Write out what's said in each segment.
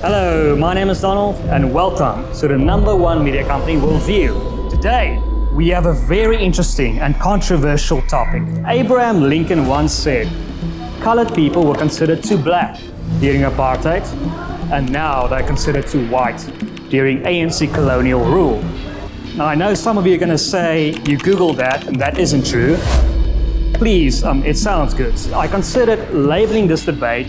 Hello, my name is Donald and welcome to the #1 media company, WorldView. Today, we have a very interesting and controversial topic. Abraham Lincoln once said, colored people were considered too black during apartheid, and now they're considered too white during ANC colonial rule. Now, I know some of you are going to say you Googled that and that isn't true. Please, it sounds good. I considered labeling this debate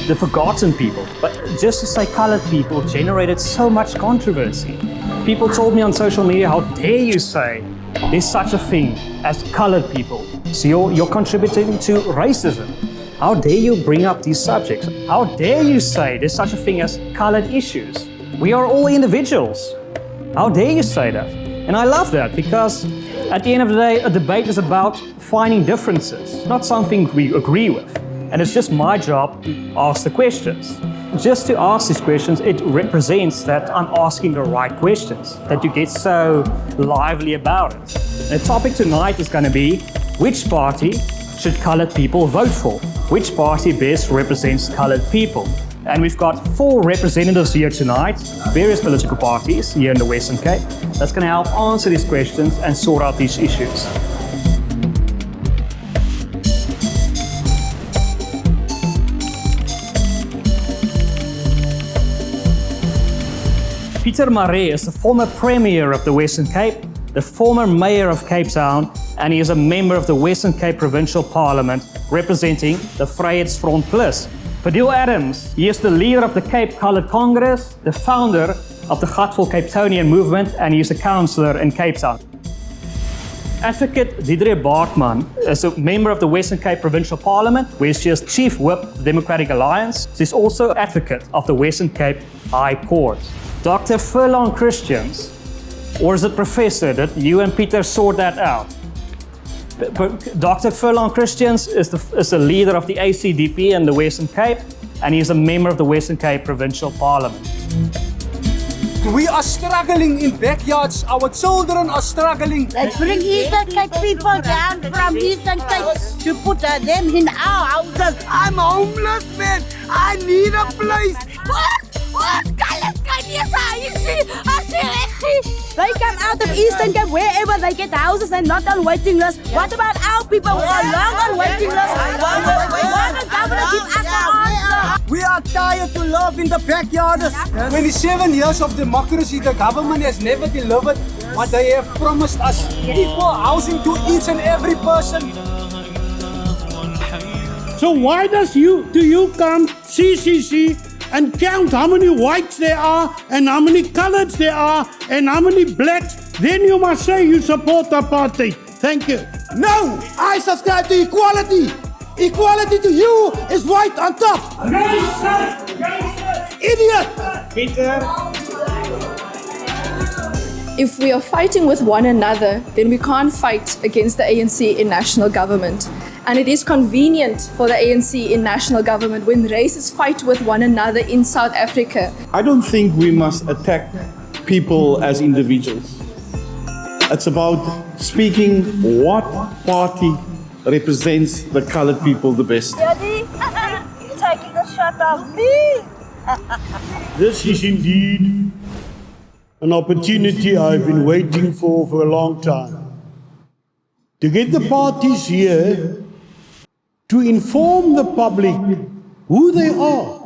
the forgotten people, but just to say colored people generated so much controversy. People told me on social media, how dare you say there's such a thing as colored people? So you're contributing to racism. How dare you bring up these subjects? How dare you say there's such a thing as colored issues? We are all individuals. How dare you say that? And I love that because at the end of the day, a debate is about finding differences, not something we agree with. And it's just my job to ask the questions. Just to ask these questions, it represents that I'm asking the right questions, that you get so lively about it. The topic tonight is going to be, which party should colored people vote for? Which party best represents colored people? And we've got 4 representatives here tonight, various political parties here in the Western Cape, that's going to help answer these questions and sort out these issues. Marais is the former Premier of the Western Cape, the former Mayor of Cape Town, and he is a member of the Western Cape Provincial Parliament representing the Vryheidsfront Plus. Fadiel Adams, he is the leader of the Cape Coloured Congress, the founder of the Gutful Capetonian movement, and he is a councillor in Cape Town. Advocate Deidre Baartman is a member of the Western Cape Provincial Parliament, where she is Chief Whip of the Democratic Alliance. She's also advocate of the Western Cape High Court. Dr. Ferlon Christians, or is it Professor? Did you and Peter sort that out? Dr. Ferlon Christians is the leader of the ACDP in the Western Cape, and he is a member of the Western Cape Provincial Parliament. We are struggling in backyards. Our children are struggling. Let's bring Eastern Cape people down from Eastern Cape to put them in our houses. I'm homeless, man. I need a place. What? They come out of Eastern Cape wherever they get houses and not on waiting list. What about our people who are long on waiting list? Why does government give us an answer? We are tired to live in the backyards. 27 years of democracy, the government has never delivered what they have promised us. Equal housing to each and every person. So why do you come CCC and count how many whites there are and how many coloreds there are and how many blacks? Then you must say you support apartheid. Thank you. No, I subscribe to equality. Equality to you is white on top. Idiot. Peter. If we are fighting with one another, then we can't fight against the ANC in national government. And it is convenient for the ANC in national government when races fight with one another in South Africa. I don't think we must attack people as individuals. It's about speaking what party represents the colored people the best. Daddy, taking a shot of me. This is indeed an opportunity I've been waiting for a long time. To get the parties here to inform the public who they are,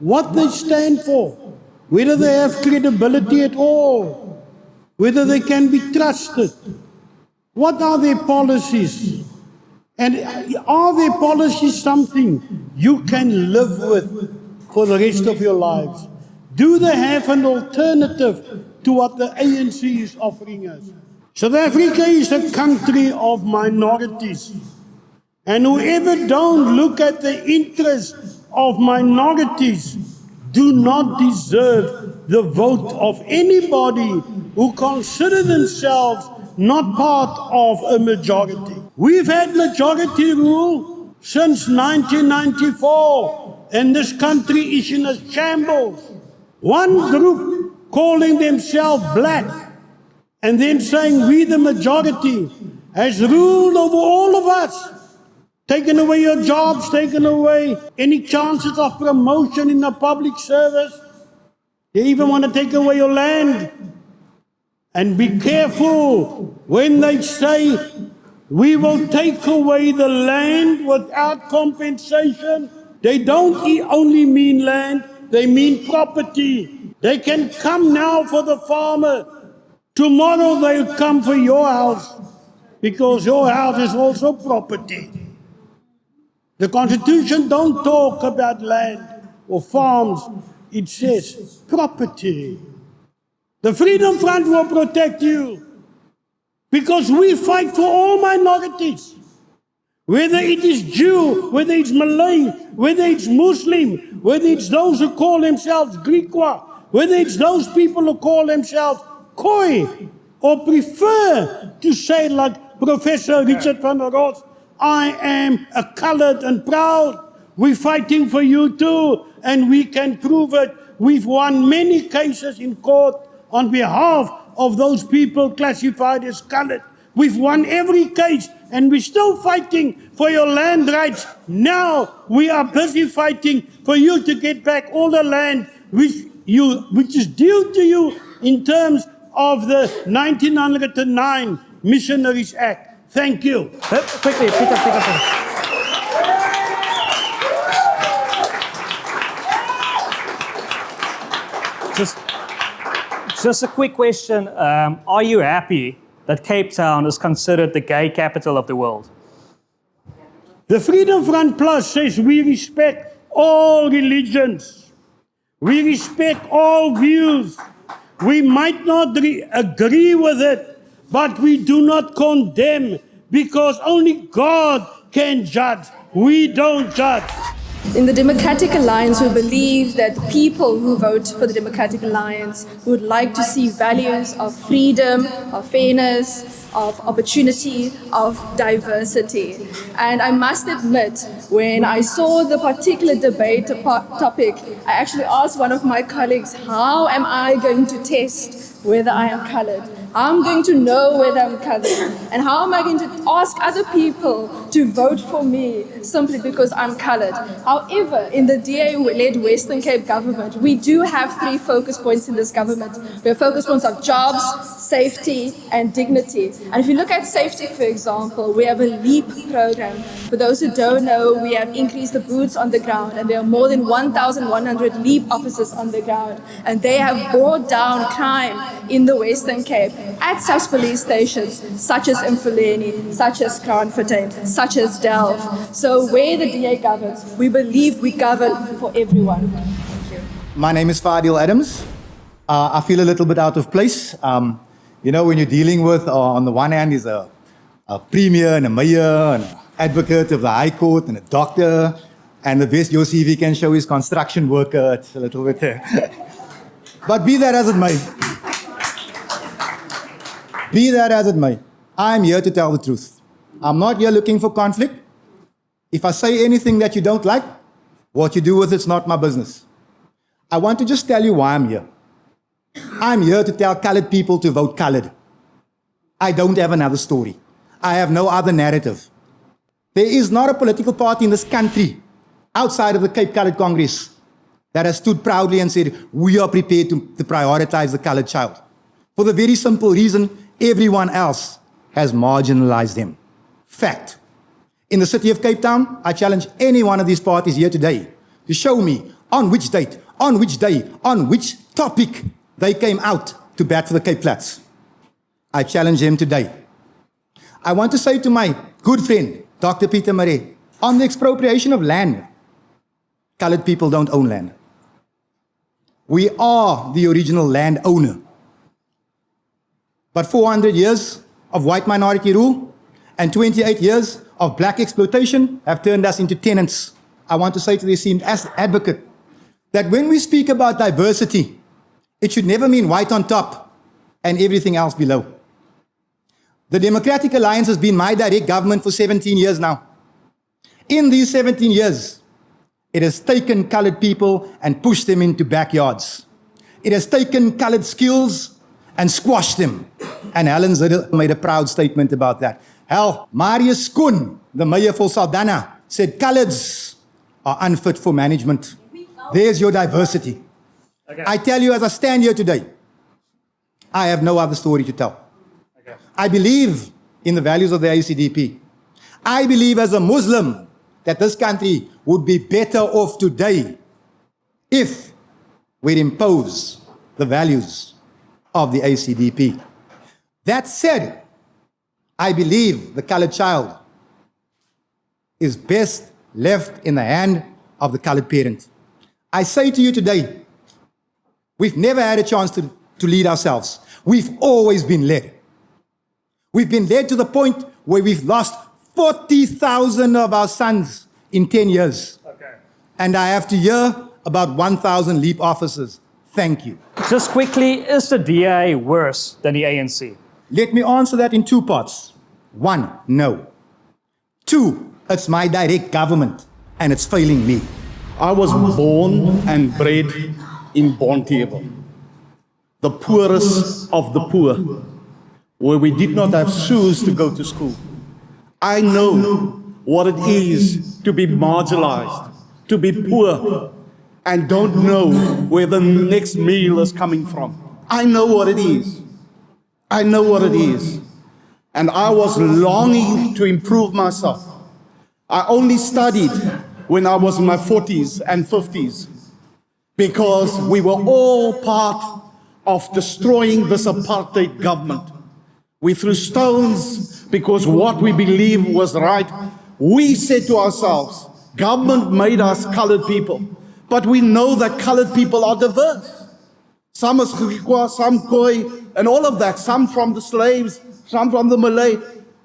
what they stand for, whether they have credibility at all, whether they can be trusted, what are their policies, and are their policies something you can live with for the rest of your lives? Do they have an alternative to what the ANC is offering us? South Africa is a country of minorities. And whoever don't look at the interests of minorities do not deserve the vote of anybody who consider themselves not part of a majority. We've had majority rule since 1994, and this country is in a shambles. One group calling themselves black and then saying we the majority has ruled over all of us. Taken away your jobs, taken away any chances of promotion in the public service. They even want to take away your land. And be careful when they say, we will take away the land without compensation. They don't only mean land, they mean property. They can come now for the farmer. Tomorrow they'll come for your house, because your house is also property. The Constitution don't talk about land or farms. It says property. The Freedom Front will protect you, because we fight for all minorities. Whether it is Jew, whether it's Malay, whether it's Muslim, whether it's those who call themselves Griqua, whether it's those people who call themselves Khoi, or prefer to say like Professor Richard van der Ross, I am a colored and proud. We're fighting for you too, and we can prove it. We've won many cases in court on behalf of those people classified as colored. We've won every case, and we're still fighting for your land rights. Now we are busy fighting for you to get back all the land which is due to you in terms of the 1909 Missionaries Act. Thank you. Quickly, Peter. Just a quick question. Are you happy that Cape Town is considered the gay capital of the world? The Freedom Front Plus says we respect all religions. We respect all views. We might not agree with it, but we do not condemn, because only God can judge. We don't judge. In the Democratic Alliance, we believe that people who vote for the Democratic Alliance would like to see values of freedom, of fairness, of opportunity, of diversity. And I must admit, when I saw the particular debate topic, I actually asked one of my colleagues, how am I going to test whether I am colored? I'm going to know whether I'm colored. And how am I going to ask other people to vote for me simply because I'm colored? However, in the DA-led Western Cape government, we do have 3 focus points in this government. We have focus points of jobs, safety, and dignity. And if you look at safety, for example, we have a LEAP program. For those who don't know, we have increased the boots on the ground, and there are more than 1,100 LEAP officers on the ground. And they have brought down crime in the Western Cape at such police stations, such as Mfuleni, such as Kraanfontein, such as Delft. So where the DA governs, we believe we govern for everyone. Thank you. My name is Fadiel Adams. I feel a little bit out of place. You know, when you're dealing with, on the one hand, is a premier and a mayor and an advocate of the High Court and a doctor, and the best your CV can show is construction worker. It's a little bit there. But be that as it may. Be that as it may, I'm here to tell the truth. I'm not here looking for conflict. If I say anything that you don't like, what you do with it's not my business. I want to just tell you why I'm here. I'm here to tell colored people to vote colored. I don't have another story. I have no other narrative. There is not a political party in this country outside of the Cape Colored Congress that has stood proudly and said, we are prepared to prioritize the colored child. For the very simple reason, everyone else has marginalized them. Fact. In the city of Cape Town, I challenge any one of these parties here today to show me on which date, on which day, on which topic they came out to bat for the Cape Flats. I challenge him today. I want to say to my good friend, Dr. Peter Marais, on the expropriation of land, colored people don't own land. We are the original land owner. But 400 years of white minority rule and 28 years of black exploitation have turned us into tenants. I want to say to the esteemed advocate that when we speak about diversity, it should never mean white on top and everything else below. The Democratic Alliance has been my direct government for 17 years now. In these 17 years, it has taken colored people and pushed them into backyards. It has taken colored skills and squashed them. And Helen Zidel made a proud statement about that. Hell, Marius Koen, the mayor for Saldanha, said coloreds are unfit for management. There's your diversity. Okay. I tell you as I stand here today, I have no other story to tell. Okay. I believe in the values of the ACDP. I believe as a Muslim that this country would be better off today if we'd impose the values of the ACDP. That said, I believe the colored child is best left in the hand of the colored parent. I say to you today, we've never had a chance to lead ourselves. We've always been led. We've been led to the point where we've lost 40,000 of our sons in 10 years. Okay. And I have to hear about 1,000 LEAP officers. Thank you. Just quickly, is the DA worse than the ANC? Let me answer that in two parts. One, no. Two, it's my direct government and it's failing me. I was born and bred in Bonteheuwel, the poorest of the poor, where we did not have shoes to go to school. I know what it is to be marginalized, to be poor, and don't know where the next meal is coming from. I know what it is. I know what it is. And I was longing to improve myself. I only studied when I was in my 40s and 50s because we were all part of destroying this apartheid government. We threw stones because what we believed was right. We said to ourselves, government made us colored people, but we know that colored people are diverse. Some is Griqua, some Khoi, and all of that. Some from the slaves, some from the Malay,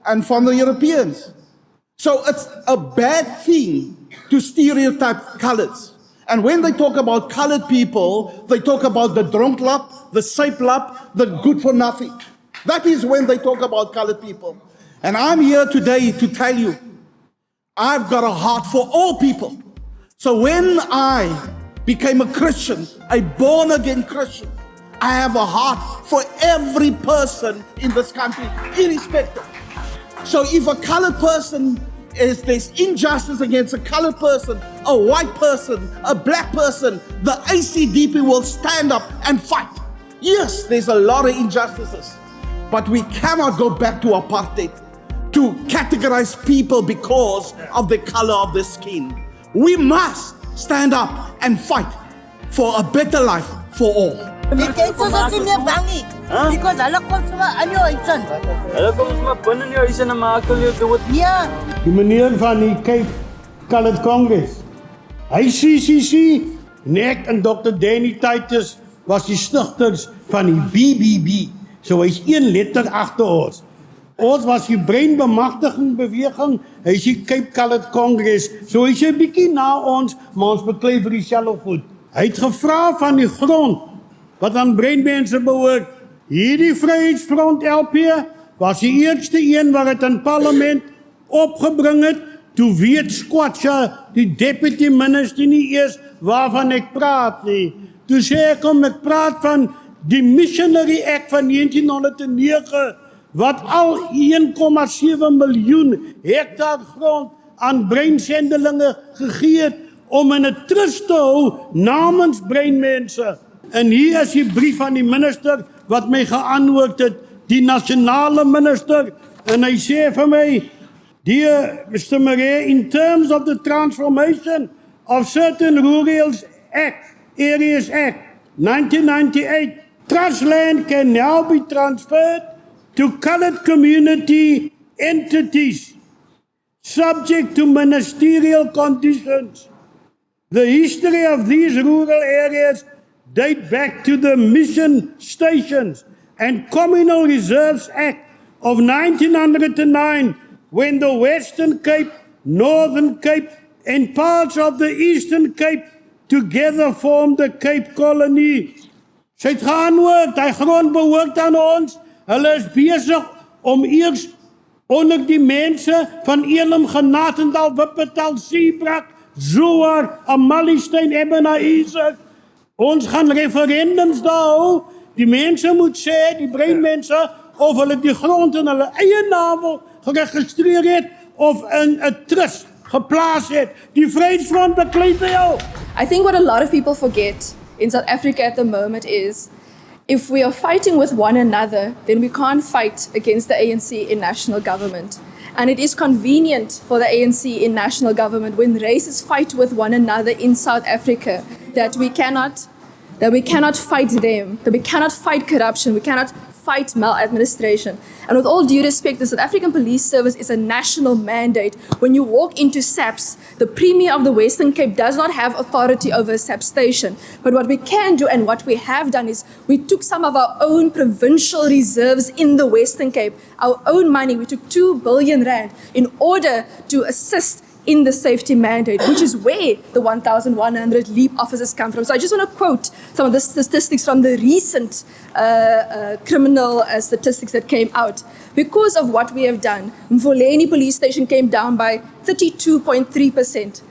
and from the Europeans. So it's a bad thing to stereotype colors. And when they talk about colored people, they talk about the dronklap, the saaplap, the good for nothing. That is when they talk about colored people. And I'm here today to tell you, I've got a heart for all people. So when I became a Christian, a born-again Christian, I have a heart for every person in this country, irrespective. So if a colored person there's injustice against a colored person, a white person, a black person, the ACDP will stand up and fight. Yes, there's a lot of injustices, but we cannot go back to apartheid to categorize people because of the color of their skin. We must stand up and fight for a better life for all. Because hulle kom sommer in jou huis in. Hulle kom sommer binne in jou huis in en maak hulle jou dood. Ja. Die meneer van die Cape Colored Congress, hy CCC, en ek en Dr. Danny Titus was die stigters van die BBB. So hy's een letter agter ons. Ons was die breinbemagtiging beweging, hy's die Cape Colored Congress. So hy's 'n bietjie na ons, maar ons beklei vir dieselfde voet. Hy het gevra van die grond wat aan breinmense behoort. Hierdie Vryheidsfront LP was die eerste een wat het in parlement opgebring het. Toe weet Squatcha, die deputy minister, nie eers waarvan ek praat nie. Toe sê ek ek praat van die Missionary Act van 1909, wat al 1,7 miljoen hektaar grond aan breinsendelinge gegee het om in 'n trust te hou namens breinmense. En hier is die brief van die minister wat my geantwoord het, die nasionale minister, en hy sê vir my, dear Mr. Marais, in terms of the transformation of certain rural areas act 1998, trust land can now be transferred to colored community entities subject to ministerial conditions. The history of these rural areas date back to the Mission Stations and Communal Reserves Act of 1909, when the Western Cape, Northern Cape, and parts of the Eastern Cape together formed the Cape Colony. Sy het geantwoord, die grond behoort aan ons. Hulle is besig om eers onder die mense van Elim, Genatendal, Wuppertal, Seebrak, Zoar, Amalistyn, Ebenezer. Ons gaan referendums daar hou. Die mense moet sê, die breinmense, of hulle die grond in hulle eie naam geregistreer het of in 'n trust geplaas het. Die Vryheidsfront beklei vir jou. I think what a lot of people forget in South Africa at the moment is, if we are fighting with one another, then we can't fight against the ANC in national government. And it is convenient for the ANC in national government when races fight with one another in South Africa that we cannot fight them, that we cannot fight corruption, we cannot fight maladministration. And with all due respect, the South African Police Service is a national mandate. When you walk into SAPS, the Premier of the Western Cape does not have authority over a SAPS station. But what we can do and what we have done is we took some of our own provincial reserves in the Western Cape, our own money, we took 2 billion rand in order to assist in the safety mandate, which is where the 1,100 LEAP officers come from. So I just want to quote some of the statistics from the recent criminal statistics that came out. Because of what we have done, Mfoleni police station came down by 32.3%.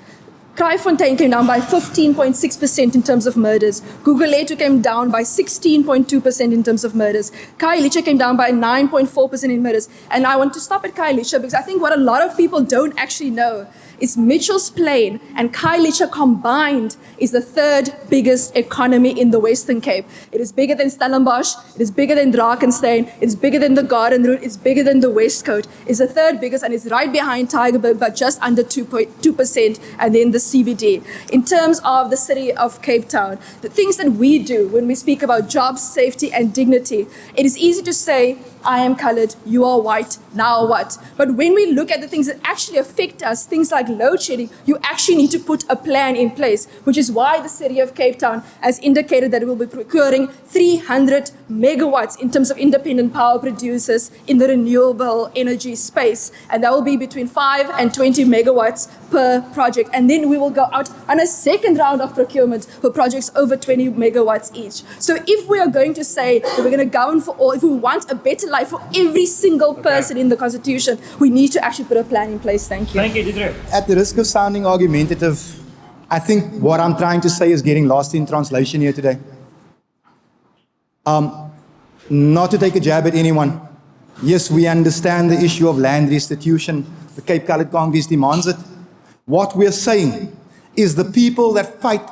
Kraaifontein came down by 15.6% in terms of murders. Gugulethu came down by 16.2% in terms of murders. Khayelitsha came down by 9.4% in murders. And I want to stop at Khayelitsha because I think what a lot of people don't actually know is Mitchell's Plain and Khayelitsha combined is the third biggest economy in the Western Cape. It is bigger than Stellenbosch, it is bigger than Drakensberg, it's bigger than the Garden Route, it's bigger than the Westcoast. It's the third biggest and it's right behind Tygerberg, but just under 2%, and then the CBD. In terms of the city of Cape Town, the things that we do when we speak about jobs, safety and dignity, it is easy to say, I am colored, you are white, now what? But when we look at the things that actually affect us, things like load shedding, you actually need to put a plan in place, which is why the city of Cape Town has indicated that it will be procuring 300 megawatts in terms of independent power producers in the renewable energy space. And that will be between 5 and 20 megawatts per project. And then we will go out on a second round of procurement for projects over 20 megawatts each. So if we are going to say that we're going to govern for all, if we want a better life for every single person in the Constitution, we need to actually put a plan in place. Thank you. Thank you, Deidre. At the risk of sounding argumentative, I think what I'm trying to say is getting lost in translation here today. Not to take a jab at anyone. Yes, we understand the issue of land restitution. The Cape Coloured Congress demands it. What we're saying is the people that fight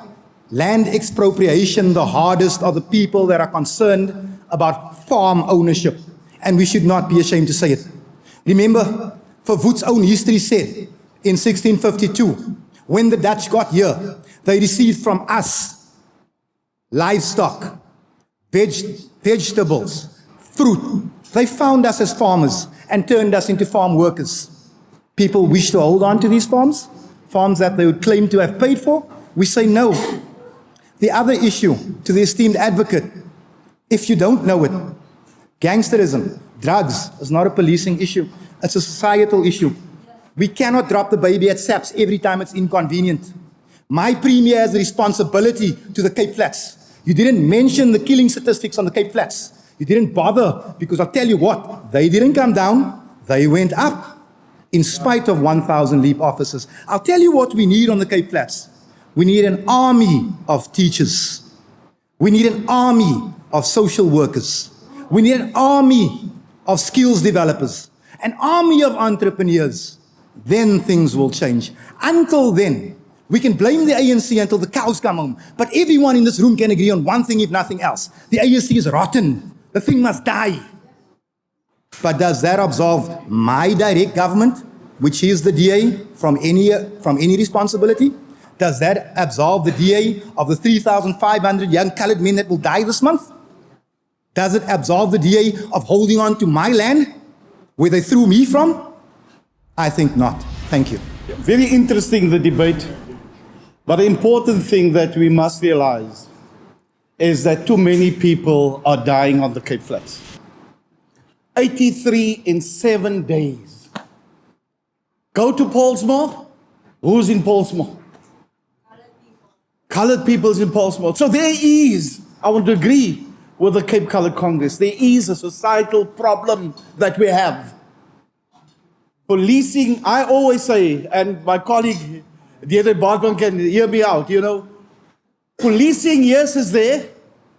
land expropriation the hardest are the people that are concerned about farm ownership. And we should not be ashamed to say it. Remember, Verwoerd's own history said in 1652, when the Dutch got here, they received from us livestock, vegetables, fruit. They found us as farmers and turned us into farm workers. People wish to hold on to these farms that they would claim to have paid for. We say no. The other issue, to the esteemed advocate, if you don't know it, gangsterism, drugs is not a policing issue. It's a societal issue. We cannot drop the baby at SAPS every time it's inconvenient. My Premier has a responsibility to the Cape Flats. You didn't mention the killing statistics on the Cape Flats. You didn't bother because I'll tell you what, they didn't come down, they went up in spite of 1,000 LEAP officers. I'll tell you what we need on the Cape Flats. We need an army of teachers. We need an army of social workers. We need an army of skills developers, an army of entrepreneurs. Then things will change. Until then, we can blame the ANC until the cows come home. But everyone in this room can agree on one thing, if nothing else. The ANC is rotten. The thing must die. But does that absolve my direct government, which is the DA, from any responsibility? Does that absolve the DA of the 3,500 young colored men that will die this month? Does it absolve the DA of holding on to my land, where they threw me from? I think not. Thank you. Very interesting, the debate. But the important thing that we must realize is that too many people are dying on the Cape Flats. 83 in 7 days. Go to Paulsmoor. Who's in Paulsmoor? Colored people's in Paulsmoor. So there is, I want to agree with the Cape Coloured Congress, there is a societal problem that we have. Policing, I always say, and my colleague Deidre Baartman can hear me out, policing, yes, is there.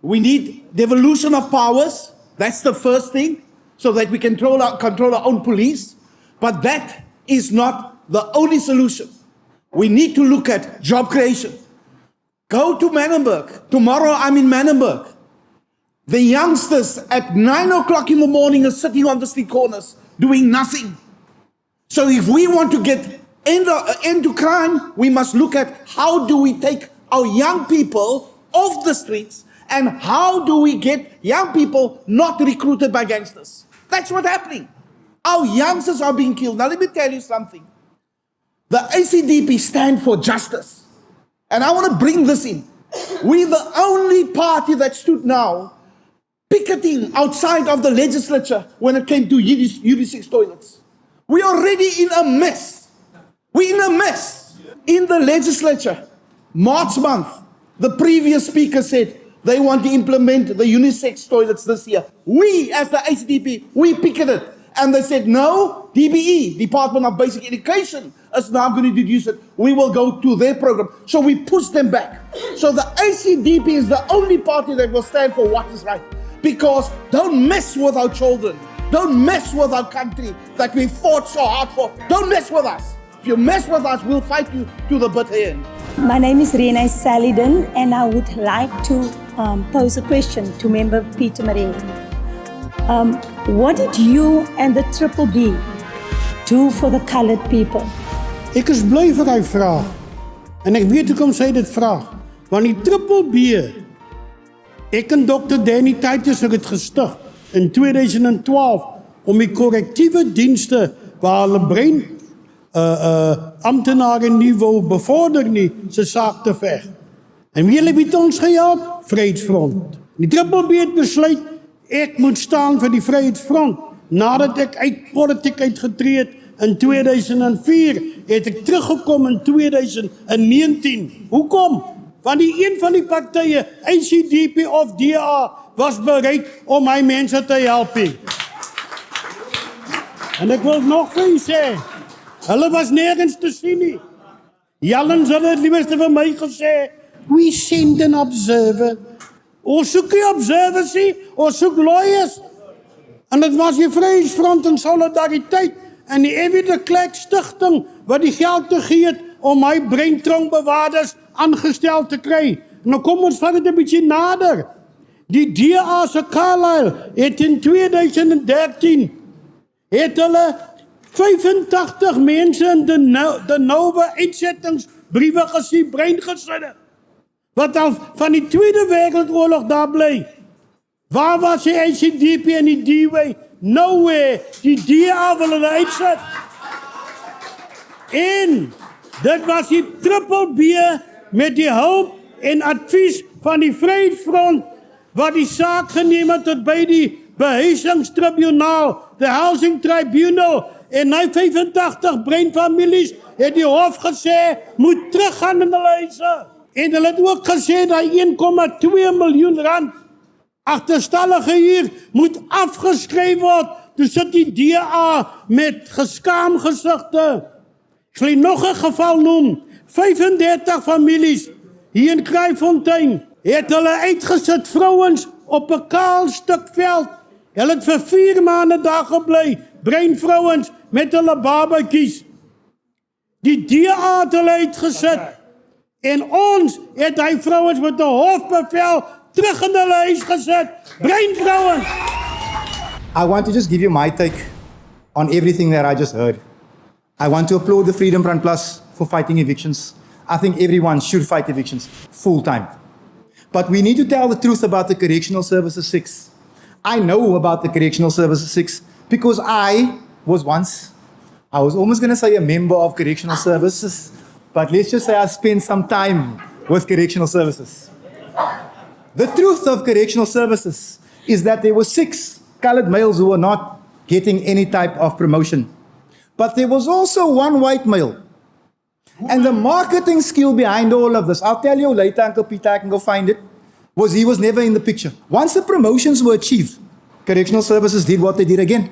We need devolution of powers. That's the first thing, so that we can control our own police. But that is not the only solution. We need to look at job creation. Go to Manenberg. Tomorrow I'm in Manenberg. The youngsters at 9 o'clock in the morning are sitting on the street corners doing nothing. So if we want to get end to crime, we must look at how do we take our young people off the streets and how do we get young people not recruited by gangsters. That's what's happening. Our youngsters are being killed. Now let me tell you something. The ACDP stand for justice. And I want to bring this in. We're the only party that stood now picketing outside of the legislature when it came to UD6 toilets. We're already in a mess. We're in a mess. In the legislature, March month, the previous speaker said they want to implement the unisex toilets this year. We, as the ACDP, we picketed. And they said, no, DBE, Department of Basic Education, is now going to introduce it. We will go to their program. So we pushed them back. So the ACDP is the only party that will stand for what is right. Because don't mess with our children. Don't mess with our country that we fought so hard for. Don't mess with us. If you mess with us, we'll fight you to the bitter end. My name is Renee Saliden, and I would like to pose a question to Member Peter Marais. What did you and the Triple B do for the colored people? Ek is bly vir hy vraag. En ek weet hoekom sy dit vraag. Want die Triple B, ek en Dr. Danny Titus het gestig in 2012 om die korrektiewe dienste waar hulle brein amptenare nie wou bevorder nie, se saak te veg. En wie het ons gehelp? Vryheidsfront. Die Triple B het besluit, ek moet staan vir die Vryheidsfront. Nadat ek uit politiek uitgetree het in 2004, het ek teruggekom in 2019. Hoekom? Want die een van die partye, ACDP of DA, was bereid om my mense te help. En ek wil nog vir u sê, hulle was nergens te sien nie. Jallens het het liewerste vir my gesê, we send an observer. Ons soek nie observers nie, ons soek lawyers. En dit was die Vryheidsfront en Solidariteit en die Evide Klerk Stichting wat die geld te gee het om my breintronkbewaarders aangestel te kry. Nou kom ons vat dit 'n bietjie nader. Die DA se Carlisle het in 2013 het hulle 85 mense in de Nova uitsettingsbriewe gesien, breingesinne, wat dan van die Tweede Wêreldoorlog daar bly. Waar was die ACDP en die D-Way? Nowhere. Die DA wil hulle uitset. En dit was die Triple B met die hulp en advies van die Vryheidsfront wat die saak geneem het tot by die behuisingstribunaal, the Housing Tribunal, en die 85 breinfamilies het die hof gesê, moet teruggaan in hulle huise. En hulle het ook gesê dat 1,2 miljoen rand agterstallige huur moet afgeskryf word. Toe sit die DA met geskaam gesigte. Ek sal nog 'n geval noem. 35 families hier in Kraaifontein het hulle uitgesit, vrouens op 'n kaal stuk veld. Hulle het vir 4 maande daar gebly, breinvrouens met hulle babatjies. Die DA het hulle uitgesit en ons het hy vrouens met 'n hofbevel terug in hulle huis gesit, breinvrouens. I want to just give you my take on everything that I just heard. I want to applaud the Freedom Front Plus for fighting evictions. I think everyone should fight evictions full time. But we need to tell the truth about the Correctional Services 6. I know about the Correctional Services 6 because I was almost going to say a member of Correctional Services, but let's just say I spent some time with Correctional Services. The truth of Correctional Services is that there were 6 colored males who were not getting any type of promotion. But there was also 1 white male. And the marketing skill behind all of this, I'll tell you later, Uncle Peter, I can go find it, was he was never in the picture. Once the promotions were achieved, Correctional Services did what they did again.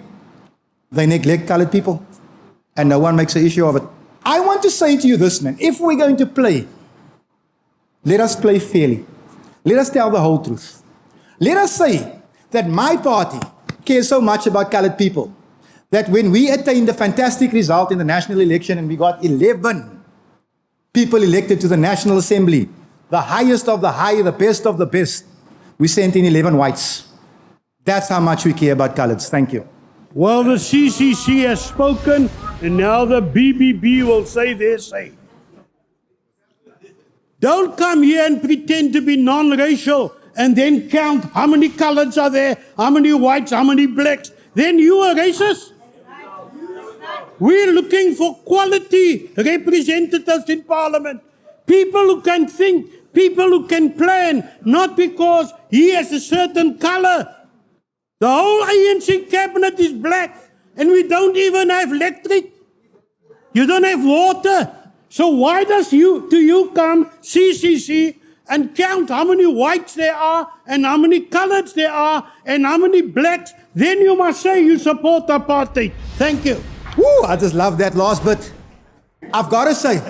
They neglect colored people. And no one makes an issue of it. I want to say to you this, man, if we're going to play, let us play fairly. Let us tell the whole truth. Let us say that my party cares so much about colored people that when we attained a fantastic result in the national election and we got 11 people elected to the National Assembly, the highest of the high, the best of the best, we sent in 11 whites. That's how much we care about coloreds. Thank you. Well, the CCC has spoken, and now the BBB will say their say. Don't come here and pretend to be non-racial and then count how many coloreds are there, how many whites, how many blacks. Then you are racist. We're looking for quality representatives in Parliament. People who can think, people who can plan, not because he has a certain color. The whole ANC cabinet is black, and we don't even have electric. You don't have water. So why do you come, CCC, and count how many whites there are, and how many coloreds there are, and how many blacks? Then you must say you support apartheid. Thank you. Woo, I just love that last bit. I've got to say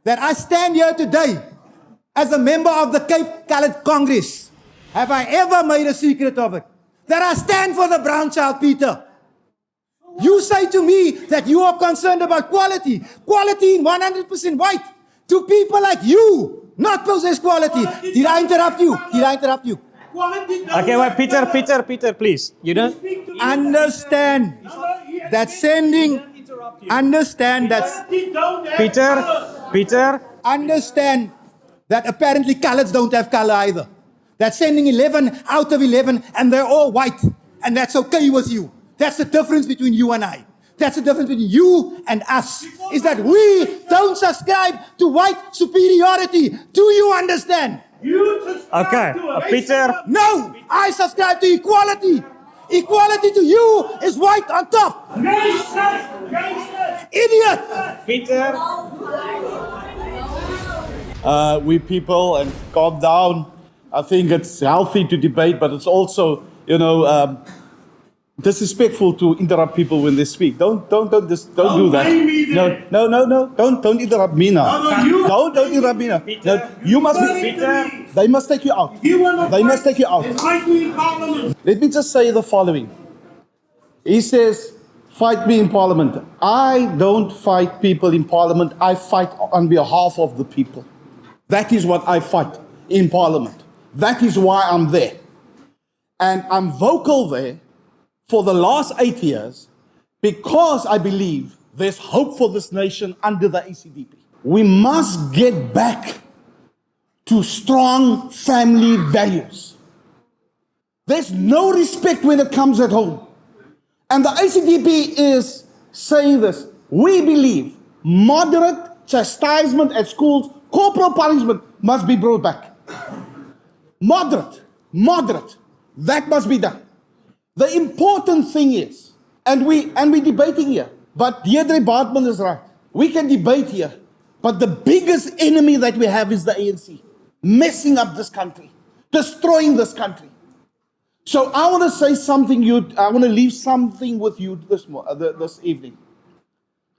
that I stand here today as a member of the Cape Coloured Congress. Have I ever made a secret of it? That I stand for the brown child, Peter. You say to me that you are concerned about quality. Quality in 100% white. To people like you, not possess quality. Did I interrupt you? Did I interrupt you? Okay, wait, Peter, please. You don't Understand that sending. Understand that. Peter. Understand that apparently coloreds don't have color either. That sending 11 out of 11 and they're all white. And that's okay with you. That's the difference between you and I. That's the difference between you and us. Is that we don't subscribe to white superiority. Do you understand? Okay, Peter. No, I subscribe to equality. Equality to you is white on top. Idiot. Peter. We people, and calm down. I think it's healthy to debate, but it's also, disrespectful to interrupt people when they speak. Don't do that. No. Don't interrupt me now. Don't interrupt me now. No, you must be. They must take you out. They must take you out. Let me just say the following. He says, fight me in Parliament. I don't fight people in Parliament. I fight on behalf of the people. That is what I fight in Parliament. That is why I'm there. And I'm vocal there for the last 8 years because I believe there's hope for this nation under the ACDP. We must get back to strong family values. There's no respect when it comes at home. And the ACDP is saying this. We believe moderate chastisement at schools, corporal punishment must be brought back. Moderate. That must be done. The important thing is, and we're debating here, but Deidre Baartman is right. We can debate here, but the biggest enemy that we have is the ANC, messing up this country, destroying this country. So I want to say something. I want to leave something with you this evening.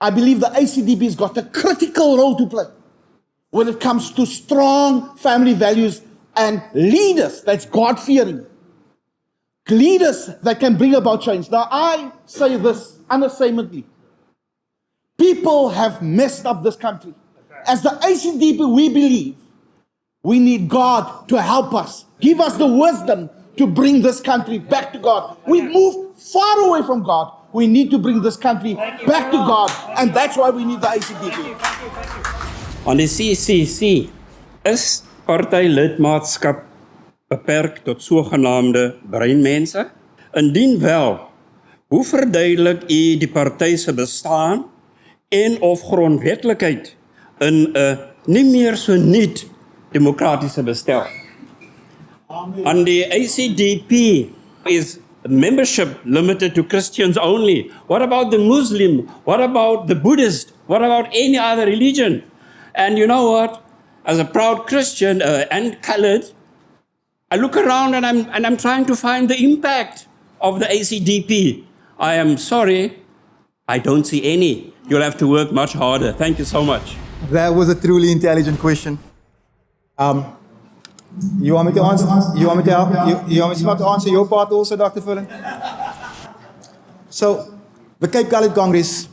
I believe the ACDP has got a critical role to play when it comes to strong family values and leaders that's God-fearing. Leaders that can bring about change. Now, I say this unashamedly. People have messed up this country. As the ACDP, we believe we need God to help us, give us the wisdom to bring this country back to God. We've moved far away from God. We need to bring this country back to God, and that's why we need the ACDP. On die CCC is partylidmaatskap beperk tot sogenaamde breinmense? Indien wel, hoe verduidelik u die party se bestaan en of grondwetlikheid in 'n nie meer so nuut demokratiese bestel? On the ACDP is membership limited to Christians only. What about the Muslim? What about the Buddhist? What about any other religion? And you know what? As a proud Christian and colored, I look around and I'm trying to find the impact of the ACDP. I am sorry, I don't see any. You'll have to work much harder. Thank you so much. That was a truly intelligent question. You want me to answer? You want me to answer your part also, Dr. Ferlon? So, the Cape Coloured Congress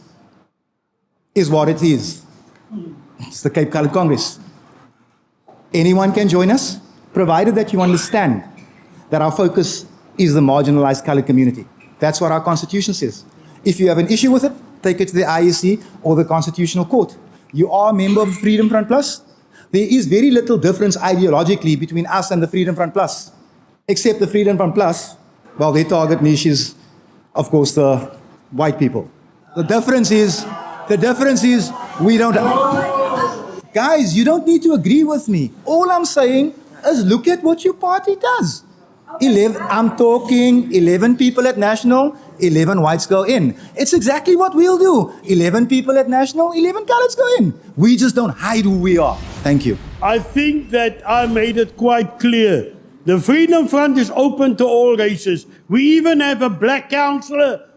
is what it is. It's the Cape Coloured Congress. Anyone can join us, provided that you understand that our focus is the marginalized colored community. That's what our Constitution says. If you have an issue with it, take it to the IEC or the Constitutional Court. You are a member of Freedom Front Plus. There is very little difference ideologically between us and the Freedom Front Plus, except the Freedom Front Plus, well, their target niche is, of course, the white people. The difference is we don't... Guys, you don't need to agree with me. All I'm saying is look at what your party does. I'm talking 11 people at National, 11 whites go in. It's exactly what we'll do. 11 people at National, 11 coloreds go in. We just don't hide who we are. Thank you. I think that I made it quite clear. The Freedom Front is open to all races. We even have a black councillor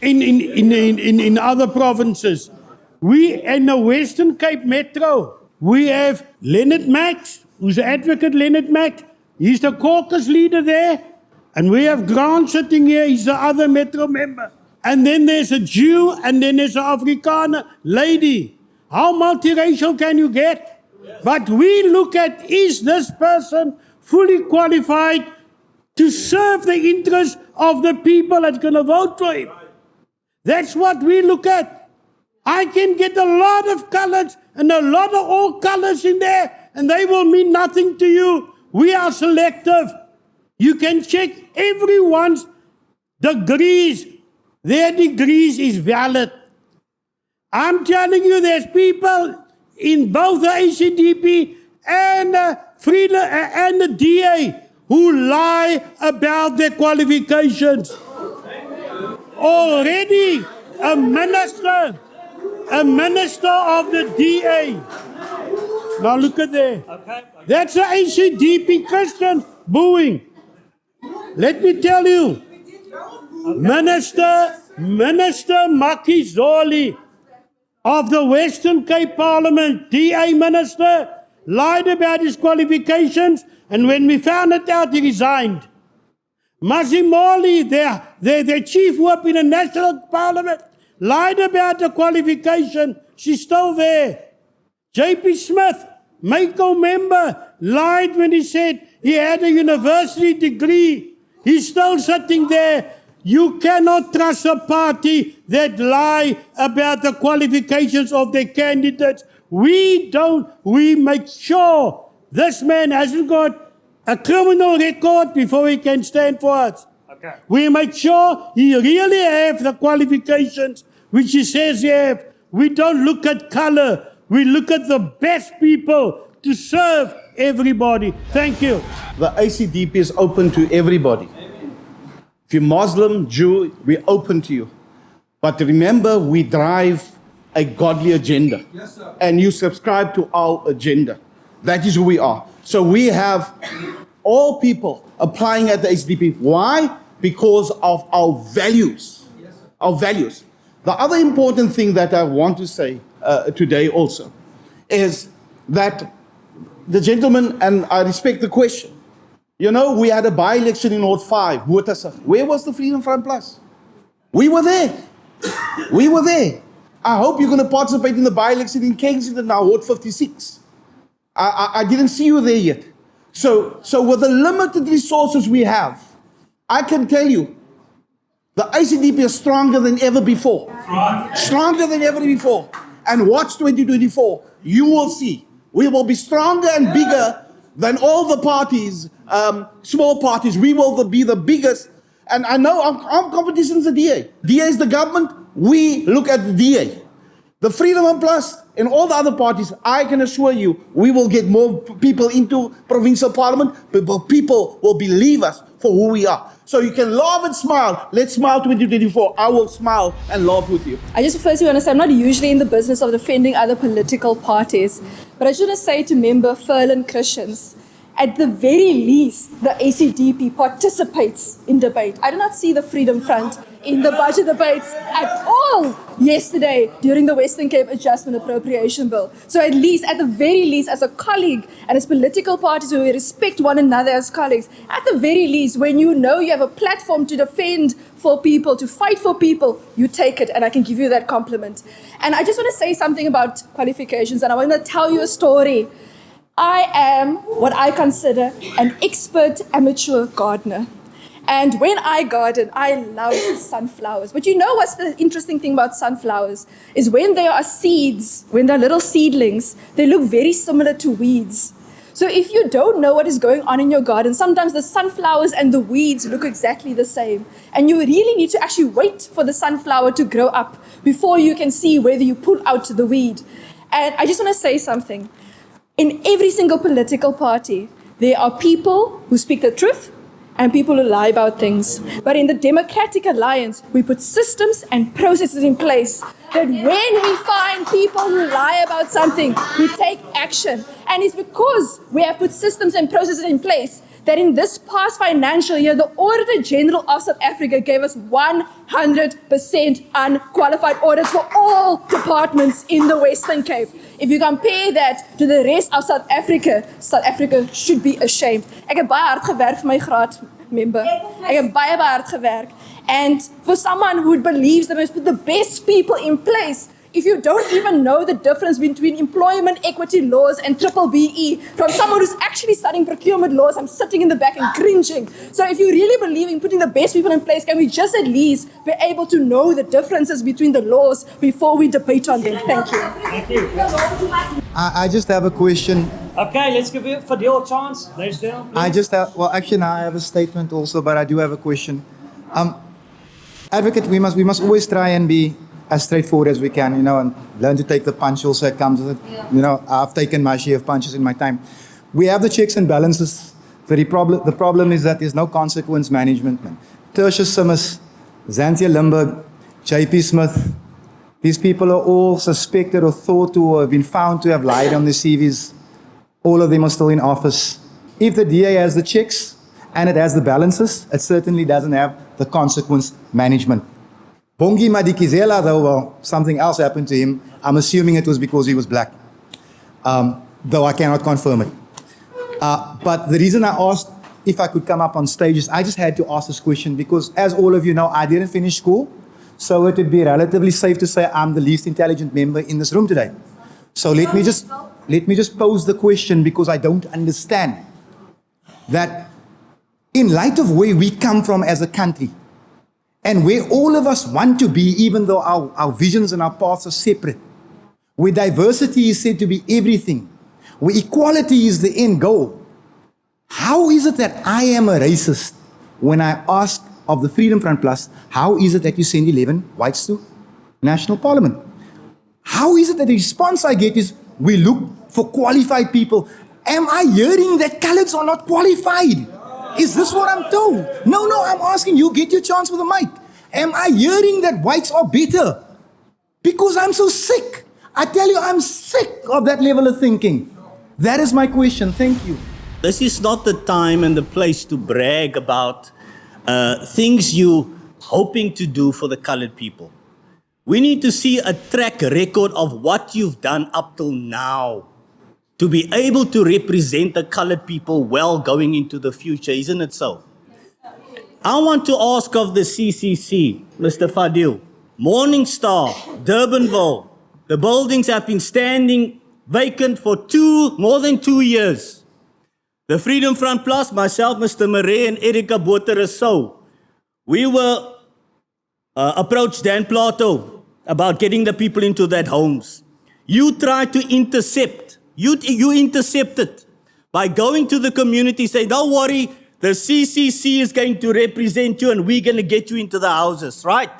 in other provinces. We in the Western Cape Metro, we have Leonard Max, who's the advocate Leonard Max. He's the caucus leader there. And we have Grant sitting here, he's the other Metro member. And then there's a Jew, and then there's an Afrikaner lady. How multiracial can you get? But we look at, is this person fully qualified to serve the interests of the people that's going to vote for him? That's what we look at. I can get a lot of colors and a lot of all colors in there, and they will mean nothing to you. We are selective. You can check everyone's degrees. Their degrees is valid. I'm telling you, there's people in both the ACDP and the DA who lie about their qualifications. Already, a minister of the DA. Now look at there. That's the ACDP Christian booing. Let me tell you, Minister Makizoli of the Western Cape Parliament, DA minister, lied about his qualifications, and when we found it out, he resigned. Mazimoli, their chief whip in the National Parliament, lied about the qualification. She's still there. J.P. Smith, Mako member, lied when he said he had a university degree. He's still sitting there. You cannot trust a party that lie about the qualifications of their candidates. We make sure this man hasn't got a criminal record before he can stand for us. Okay. We make sure he really have the qualifications which he says he have. We don't look at color. We look at the best people to serve everybody. Thank you. The ACDP is open to everybody. If you're Muslim, Jew, we're open to you. But remember, we drive a godly agenda. Yes, sir. And you subscribe to our agenda. That is who we are. So we have all people applying at the ACDP. Why? Because of our values. Yes, sir. Our values. The other important thing that I want to say today also is that the gentleman, and I respect the question, you know, we had a by-election in Ward 5, Botasa. Where was the Freedom Front Plus? We were there. We were there. I hope you're going to participate in the by-election in Kensington now, Ward 56. I didn't see you there yet. So with the limited resources we have, I can tell you, the ACDP is stronger than ever before. Right. Stronger than ever before. And watch 2024. You will see. We will be stronger and bigger than all the parties, small parties. We will be the biggest. And I know our competition is the DA. DA is the government. We look at the DA. The Freedom Plus and all the other parties, I can assure you, we will get more people into provincial parliament, but people will believe us for who we are. So you can laugh and smile. Let's smile 2024. I will smile and laugh with you. I just first want to say I'm not usually in the business of defending other political parties, but I just want to say to member Ferlon Christians, at the very least, the ACDP participates in debate. I do not see the Freedom Front in the budget debates at all yesterday during the Western Cape Adjustment Appropriation Bill. So at the very least, as a colleague and as political parties who respect one another as colleagues, at the very least, when you know you have a platform to defend for people, to fight for people, you take it, and I can give you that compliment. And I just want to say something about qualifications, and I want to tell you a story. I am what I consider an expert amateur gardener. And when I garden, I love sunflowers. But you know what's the interesting thing about sunflowers? Is when they are seeds, when they're little seedlings, they look very similar to weeds. So if you don't know what is going on in your garden, sometimes the sunflowers and the weeds look exactly the same. And you really need to actually wait for the sunflower to grow up before you can see whether you pull out the weed. And I just want to say something. In every single political party, there are people who speak the truth and people who lie about things. But in the Democratic Alliance, we put systems and processes in place that when we find people who lie about something, we take action. And it's because we have put systems and processes in place that in this past financial year, the Auditor General of South Africa gave us 100% unqualified audits for all departments in the Western Cape. If you compare that to the rest of South Africa should be ashamed. Ek het baie hard gewerk vir my graad member. Ek het baie hard gewerk. And for someone who believes that we must put the best people in place, if you don't even know the difference between employment equity laws and triple BE, from someone who's actually studying procurement laws, I'm sitting in the back and cringing. So if you really believe in putting the best people in place, can we just at least be able to know the differences between the laws before we debate on them? Thank you. Thank you. I just have a question. Okay, let's give Fadiel a chance. Ladies and gentlemen, I just have, well, actually now I have a statement also, but I do have a question. Advocate, we must always try and be as straightforward as we can, and learn to take the punch also. It comes with it. I've taken my share of punches in my time. We have the checks and balances. The problem is that there's no consequence management, man. Tertius Simmers, Xanthia Limburg, JP Smith, these people are all suspected or thought to or have been found to have lied on their CVs. All of them are still in office. If the DA has the checks and it has the balances, it certainly doesn't have the consequence management. Bongi Madikizela, though, well, something else happened to him. I'm assuming it was because he was black, though I cannot confirm it. But the reason I asked if I could come up on stage is I just had to ask this question because, as all of you know, I didn't finish school, so it would be relatively safe to say I'm the least intelligent member in this room today. So let me just pose the question because I don't understand that in light of where we come from as a country, and where all of us want to be, even though our visions and our paths are separate, where diversity is said to be everything, where equality is the end goal, how is it that I am a racist when I ask of the Freedom Front Plus, how is it that you send 11 whites to National Parliament? How is it that the response I get is, we look for qualified people? Am I hearing that coloureds are not qualified? Is this what I'm told? No, I'm asking you, get your chance with the mic. Am I hearing that whites are better? Because I'm so sick. I tell you, I'm sick of that level of thinking. That is my question. Thank you. This is not the time and the place to brag about things you're hoping to do for the colored people. We need to see a track record of what you've done up till now, to be able to represent the colored people well going into the future, isn't it so? I want to ask of the CCC, Mr. Fadiel, Morningstar, Durbanville, the buildings have been standing vacant for more than 2 years. The Freedom Front Plus, myself, Mr. Marais and Erika Botha-Rousseau, we were approached Dan Plato about getting the people into that homes. You tried to intercept. You intercepted by going to the community, saying, don't worry, the CCC is going to represent you and we're going to get you into the houses, right?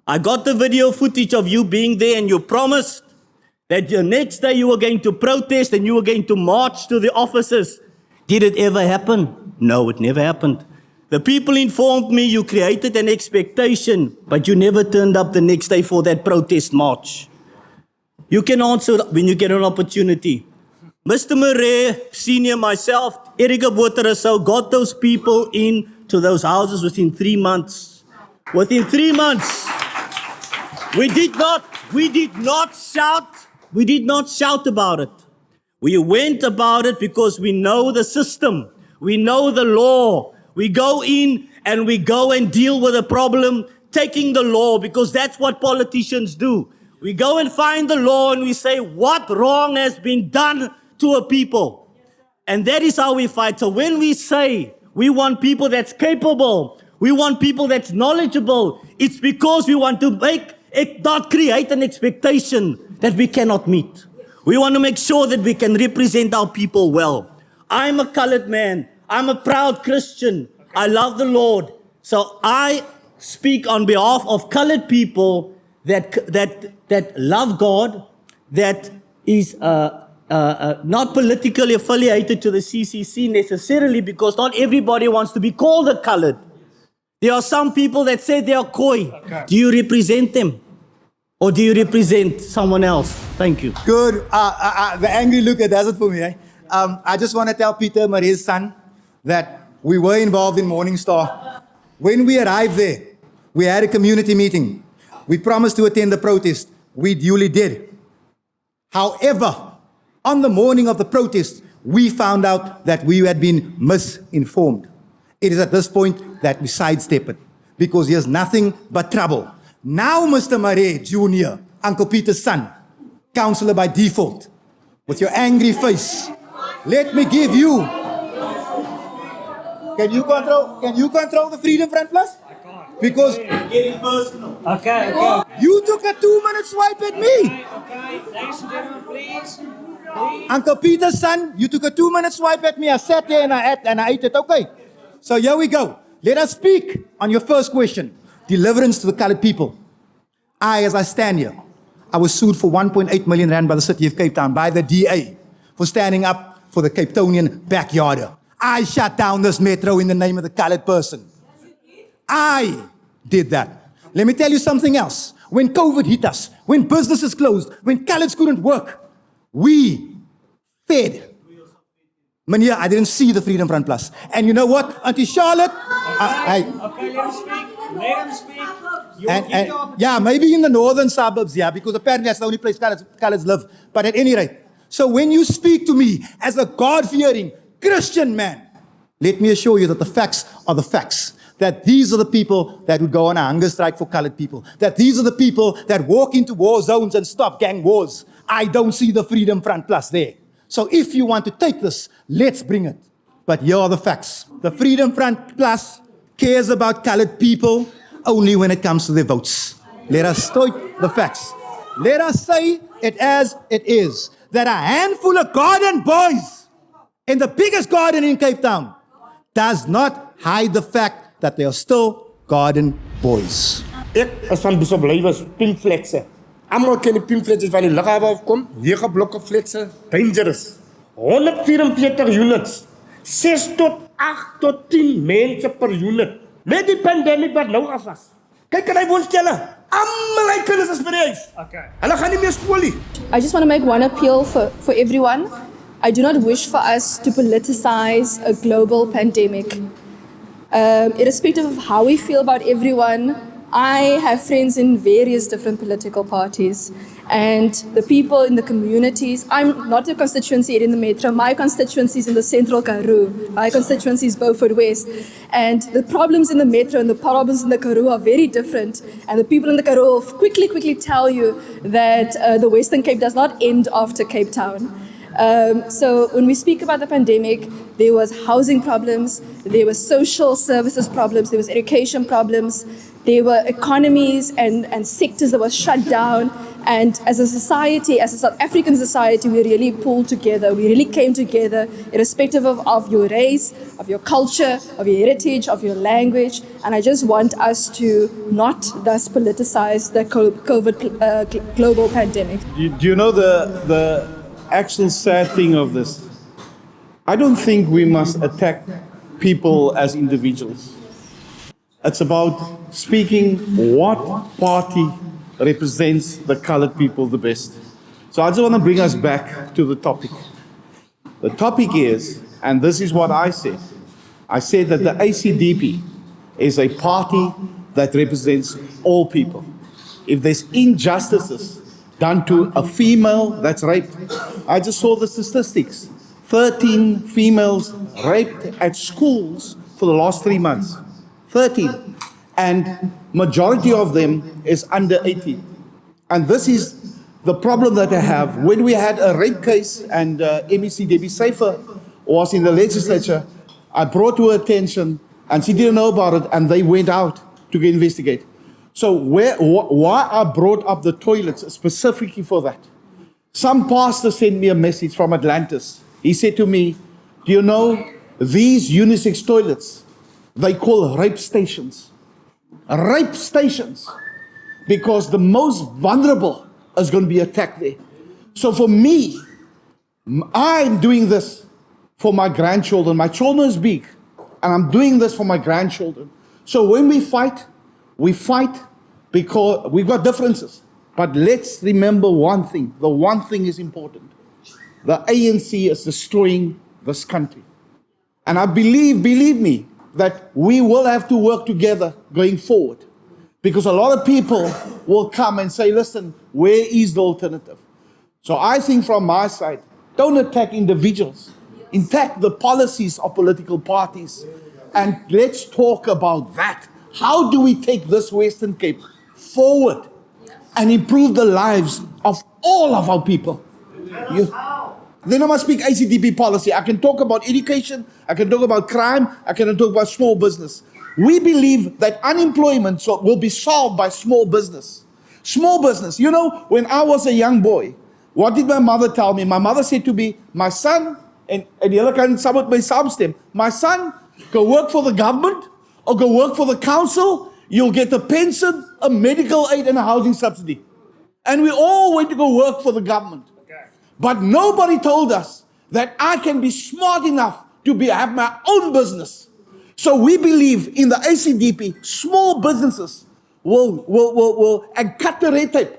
I got the video footage of you being there and you promised that the next day you were going to protest and you were going to march to the offices. Did it ever happen? No, it never happened. The people informed me you created an expectation, but you never turned up the next day for that protest march. You can answer when you get an opportunity. Mr. Marais, Senior, myself, Erika Botha-Rousseau got those people into those houses within 3 months. Within 3 months. We did not shout about it. We went about it because we know the system. We know the law. We go in and we go and deal with a problem, taking the law, because that's what politicians do. We go and find the law and we say what wrong has been done to a people. And that is how we fight. So when we say we want people that's capable, we want people that's knowledgeable, it's because we want to not create an expectation that we cannot meet. We want to make sure that we can represent our people well. I'm a colored man. I'm a proud Christian. I love the Lord. So I speak on behalf of colored people that love God, that is not politically affiliated to the CCC necessarily, because not everybody wants to be called a colored. There are some people that say they are Khoi. Okay. Do you represent them? Or do you represent someone else? Thank you. Good. The angry look, it does it for me. Eh? I just want to tell Peter Marais' son that we were involved in Morning Star. When we arrived there, we had a community meeting. We promised to attend the protest. We duly did. However, on the morning of the protest, we found out that we had been misinformed. It is at this point that we sidestep it, because there's nothing but trouble. Now, Mr. Marais Jr., Uncle Peter's son, counselor by default, with your angry face, let me give you. Can you control the Freedom Front Plus? I can't. Because getting personal. Okay. You took a 2-minute swipe at me. Okay. Ladies and gentlemen, please. Uncle Peter's son, you took a 2-minute swipe at me. I sat there and I ate it. Okay. So here we go. Let us speak on your first question. Deliverance to the colored people. As I stand here, I was sued for 1.8 million rand by the city of Cape Town, by the DA, for standing up for the Cape Townian backyarder. I shut down this metro in the name of the colored person. I did that. Let me tell you something else. When COVID hit us, when businesses closed, when coloreds couldn't work, we fed. Meneer, I didn't see the Freedom Front Plus. And you know what, Auntie Charlotte? Okay, let him speak. Let him speak. Yeah, maybe in the northern suburbs, yeah, because apparently that's the only place coloreds live. But at any rate, so when you speak to me as a God-fearing Christian man, let me assure you that the facts are the facts. That these are the people that would go on a hunger strike for colored people. That these are the people that walk into war zones and stop gang wars. I don't see the Freedom Front Plus there. So if you want to take this, let's bring it. But here are the facts. The Freedom Front Plus cares about colored people only when it comes to their votes. Let us state the facts. Let us say it as it is. That a handful of garden boys in the biggest garden in Cape Town does not hide the fact that they are still garden boys. Ek is van Bishop Lywers pimpfletse. Almal ken die pimpfletse van die lughawe afkom. 9 blokke fletse, dangerous. 144 units. 6 tot 8 tot 10 mense per unit. Met die pandemic wat nou af was. Kyk aan hy woonstelle. Almal hy kinders is by die huis. Okay. Hulle gaan nie meer skool nie. I just want to make one appeal for everyone. I do not wish for us to politicize a global pandemic. Irrespective of how we feel about everyone, I have friends in various different political parties, and the people in the communities. I'm not a constituency in the metro. My constituency is in the Central Karoo. My constituency is Beaufort West. And the problems in the metro and the problems in the Karoo are very different. And the people in the Karoo will quickly tell you that the Western Cape does not end after Cape Town. So when we speak about the pandemic, there was housing problems, there were social services problems, there was education problems, there were economies and sectors that were shut down. And as a society, as a South African society, we really pulled together. We really came together, irrespective of your race, of your culture, of your heritage, of your language. And I just want us to not thus politicize the COVID global pandemic. Do you know the actual sad thing of this? I don't think we must attack people as individuals. It's about speaking what party represents the colored people the best. So I just want to bring us back to the topic. The topic is, and this is what I said that the ACDP is a party that represents all people. If there's injustices done to a female that's raped, I just saw the statistics. 13 females raped at schools for the last 3 months. 13. And majority of them is under 18. And this is the problem that I have. When we had a rape case and MEC Debbie Safer was in the legislature. I brought to her attention, and she didn't know about it, and they went out to investigate. So why I brought up the toilets specifically for that? Some pastor sent me a message from Atlantis. He said to me, do you know these unisex toilets, they call rape stations. Rape stations. Because the most vulnerable is going to be attacked there. So for me, I'm doing this for my grandchildren. My children is big, and I'm doing this for my grandchildren. So when we fight because we've got differences. But let's remember one thing. The one thing is important. The ANC is destroying this country. And I believe me, that we will have to work together going forward. Because a lot of people will come and say, listen, where is the alternative? So I think from my side, don't attack individuals. Attack the policies of political parties. And let's talk about that. How do we take this Western Cape forward and improve the lives of all of our people? Then I must speak ACDP policy. I can talk about education, I can talk about crime, I can talk about small business. We believe that unemployment will be solved by small business. Small business. You know, when I was a young boy, what did my mother tell me? My mother said to me, my son, and julle kan saam met my saamstem, my son, go work for the government or go work for the council, you'll get a pension, a medical aid and a housing subsidy. And we all went to go work for the government. But nobody told us that I can be smart enough to have my own business. So we believe in the ACDP, small businesses will and cut the red tape,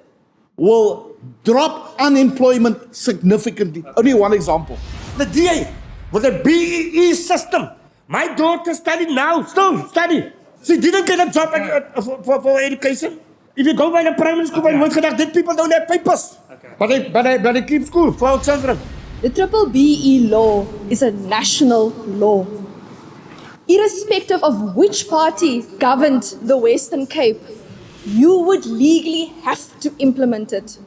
will drop unemployment significantly. Only one example. The DA with the BEE system. My daughter studied now, still study. She didn't get a job for education. If you go by the primary school, these people don't have papers. Okay. But they keep school for our children. The BBBE law is a national law. Irrespective of which party governed the Western Cape, you would legally have to implement it.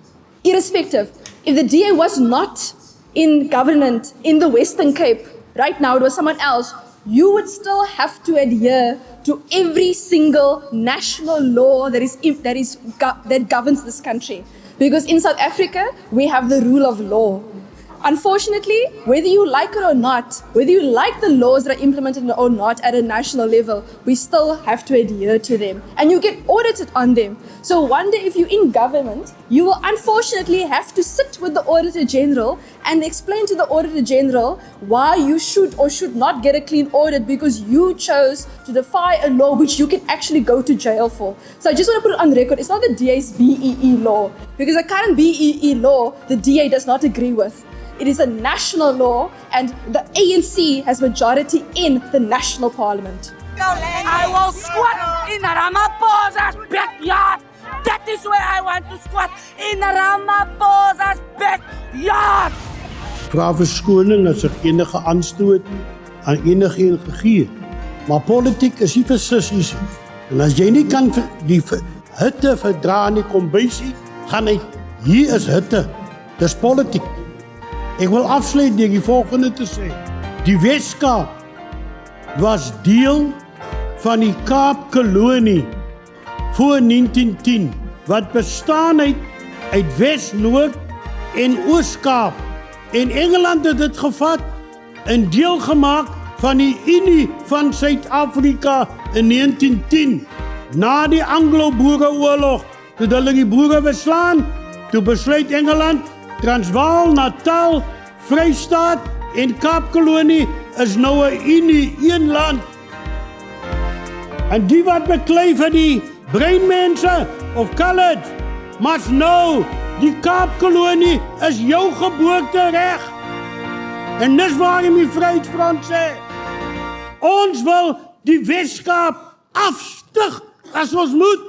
Irrespective. If the DA was not in government in the Western Cape, right now it was someone else, you would still have to adhere to every single national law that governs this country. Because in South Africa, we have the rule of law. Unfortunately, whether you like it or not, whether you like the laws that are implemented or not at a national level, we still have to adhere to them. And you get audited on them. So one day if you're in government, you will unfortunately have to sit with the Auditor General and explain to the Auditor General why you should or should not get a clean audit because you chose to defy a law which you can actually go to jail for. So I just want to put it on record, it's not the DA's BEE law. Because the current BEE law, the DA does not agree with. It is a national law, and the ANC has majority in the national parliament. I will squat in Ramaphosa's backyard. That is where I want to squat, in Ramaphosa's backyard. Vra verskoning as ek enige aanstoot aan enigeen gegee. Maar politiek is nie vir sissies. En as jy nie kan die hitte verdra in die kombuisie, gaan hy, hier is hitte. Dis politiek. Ek wil afsluit deur die volgende te sê. Die Weskaap was deel van die Kaapkolonie voor 1910, wat bestaan uit Wes, Noord en Oos-Kaap. En Engeland het dit gevat en deel gemaak van die Unie van Suid-Afrika in 1910. Na die Anglo-Boereoorlog, toe hulle die boere verslaan, toe besluit Engeland, Transvaal, Natal, Vrystaat en Kaapkolonie is nou 'n Unie, een land. En die wat beklei vir die breinmense of colored, must know, die Kaapkolonie is jou geboortereg. En dis waarom die Vryheidsfront sê, ons wil die Weskaap afstig as ons moet,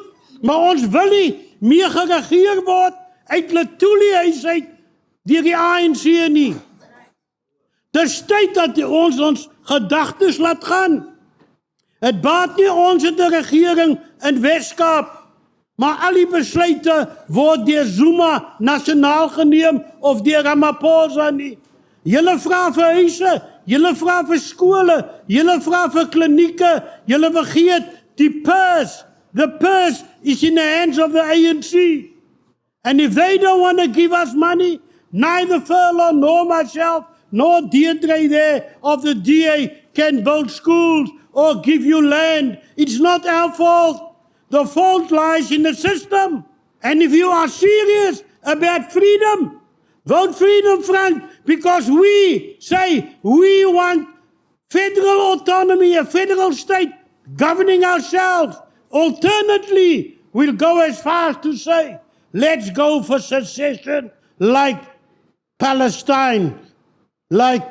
maar ons wil nie meer geregeer word uit Letoile huis uit deur die ANC nie. Dis tyd dat ons gedagtes laat gaan. Het baat nie ons het 'n regering in Weskaap, maar al die besluite word deur Zuma nasionaal geneem of deur Ramaphosa nie. Julle vra vir huise, julle vra vir skole, julle vra vir klinieke, julle vergeet the purse is in the hands of the ANC. And if they don't want to give us money, neither Ferlon nor myself nor Deidre there of the DA can build schools or give you land. It's not our fault. The fault lies in the system. And if you are serious about freedom, vote Freedom Front, because we say we want federal autonomy, a federal state governing ourselves. Alternately, we'll go as far as to say, let's go for secession like Palestine, like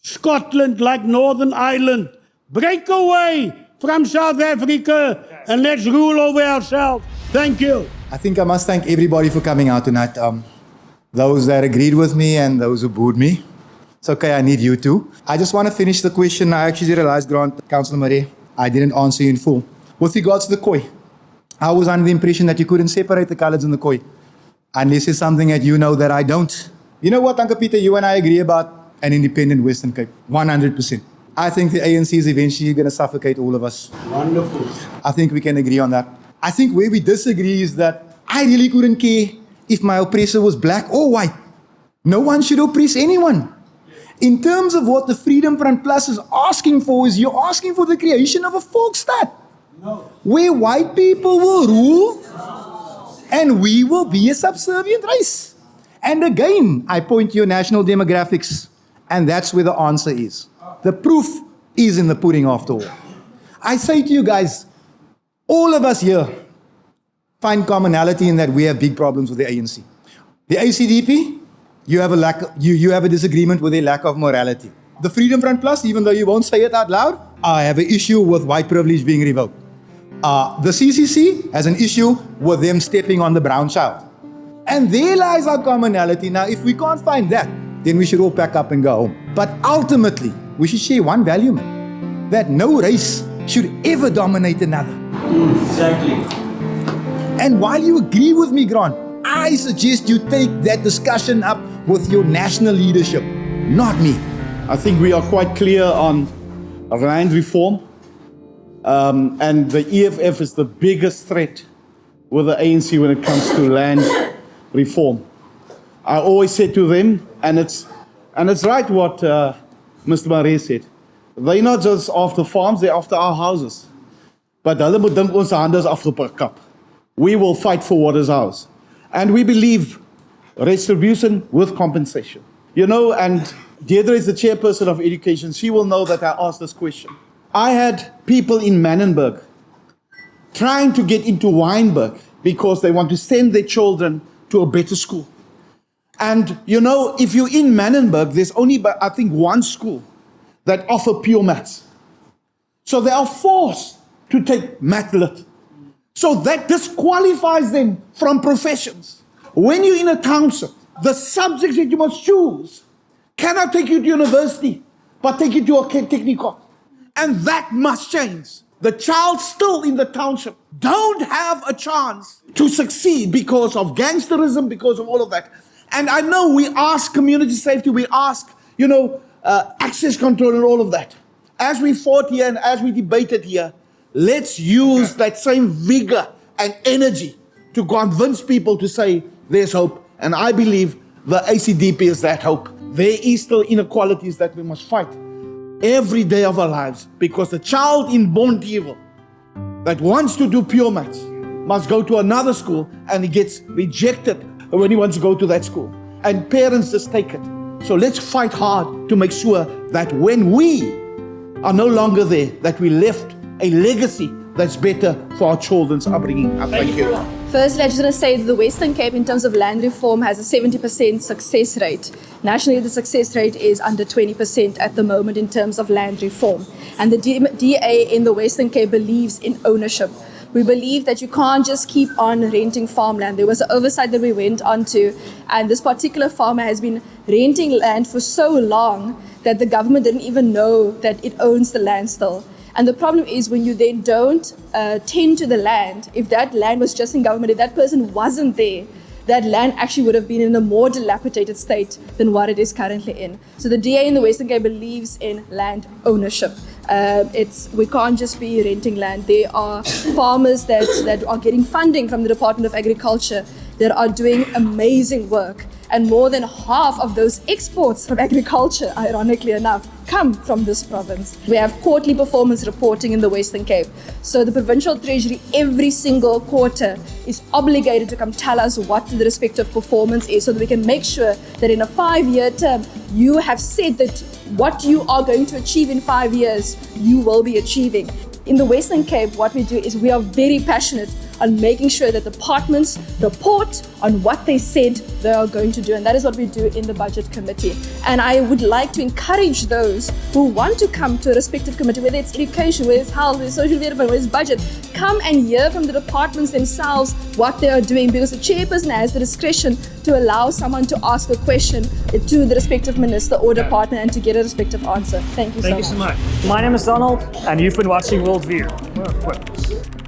Scotland, like Northern Ireland. Break away from South Africa and let's rule over ourselves. Thank you. I think I must thank everybody for coming out tonight. Those that agreed with me and those who booed me. It's okay, I need you too. I just want to finish the question. I actually realized, Grant, Councillor Marais, I didn't answer you in full. With regards to the koi, I was under the impression that you couldn't separate the colours in the koi. And this is something that you know that I don't. You know what, Uncle Peter, you and I agree about an independent Western Cape, 100%. I think the ANC is eventually going to suffocate all of us. Wonderful. I think we can agree on that. I think where we disagree is that I really couldn't care if my oppressor was black or white. No one should oppress anyone. In terms of what the Freedom Front Plus is asking for, is you're asking for the creation of a Volksstaat. No. Where white people will rule and we will be a subservient race. And again, I point to your national demographics, and that's where the answer is. The proof is in the pudding after all. I say to you guys, all of us here find commonality in that we have big problems with the ANC. The ACDP, you have a disagreement with a lack of morality. The Freedom Front Plus, even though you won't say it out loud, I have an issue with white privilege being revoked. The CCC has an issue with them stepping on the brown child. And there lies our commonality. Now, if we can't find that, then we should all pack up and go home. But ultimately, we should share one value, man, that no race should ever dominate another. Exactly. And while you agree with me, Grant, I suggest you take that discussion up with your national leadership, not me. I think we are quite clear on land reform. And the EFF is the biggest threat with the ANC when it comes to land reform. I always say to them, and it's right what Mr. Marais said. They're not just after farms, they're after our houses. But hulle moet dink ons hande is afgepik. We will fight for what is ours. And we believe retribution with compensation. You know, and Deidre is the chairperson of education. She will know that I asked this question. I had people in Manenberg trying to get into Wynberg because they want to send their children to a better school. And, you know, if you're in Manenberg, there's only, I think, one school that offer pure maths. So they are forced to take math lit. So that disqualifies them from professions. When you're in a township, the subjects that you must choose cannot take you to university, but take you to a technical. And that must change. The child still in the township don't have a chance to succeed because of gangsterism, because of all of that. And I know we ask community safety, we ask, you know, access control and all of that. As we fought here and as we debated here, let's use that same vigor and energy to convince people to say there's hope. And I believe the ACDP is that hope. There is still inequalities that we must fight every day of our lives, because the child in Bonteheuwel that wants to do pure maths must go to another school and he gets rejected when he wants to go to that school. And parents just take it. So let's fight hard to make sure that when we are no longer there, that we left a legacy that's better for our children's upbringing. Thank you. Firstly, I just want to say that the Western Cape, in terms of land reform, has a 70% success rate. Nationally, the success rate is under 20% at the moment in terms of land reform. And the DA in the Western Cape believes in ownership. We believe that you can't just keep on renting farmland. There was an oversight that we went on to, and this particular farmer has been renting land for so long that the government didn't even know that it owns the land still. And the problem is when you then don't tend to the land, if that land was just in government, if that person wasn't there, that land actually would have been in a more dilapidated state than what it is currently in. So the DA in the Western Cape believes in land ownership. We can't just be renting land. There are farmers that are getting funding from the Department of Agriculture that are doing amazing work. And more than half of those exports from agriculture, ironically enough, come from this province. We have quarterly performance reporting in the Western Cape. So the Provincial Treasury every single quarter is obligated to come tell us what the respective performance is so that we can make sure that in a 5-year term, you have said that what you are going to achieve in 5 years, you will be achieving. In the Western Cape, what we do is we are very passionate on making sure that departments report on what they said they are going to do. And that is what we do in the Budget Committee. And I would like to encourage those who want to come to a respective committee, whether it's education, whether it's health, whether it's social development, whether it's budget, come and hear from the departments themselves what they are doing, because the chairperson has the discretion to allow someone to ask a question to the respective minister or department and to get a respective answer. Thank you so much. Thank you so much. My name is Donald, and you've been watching WorldView.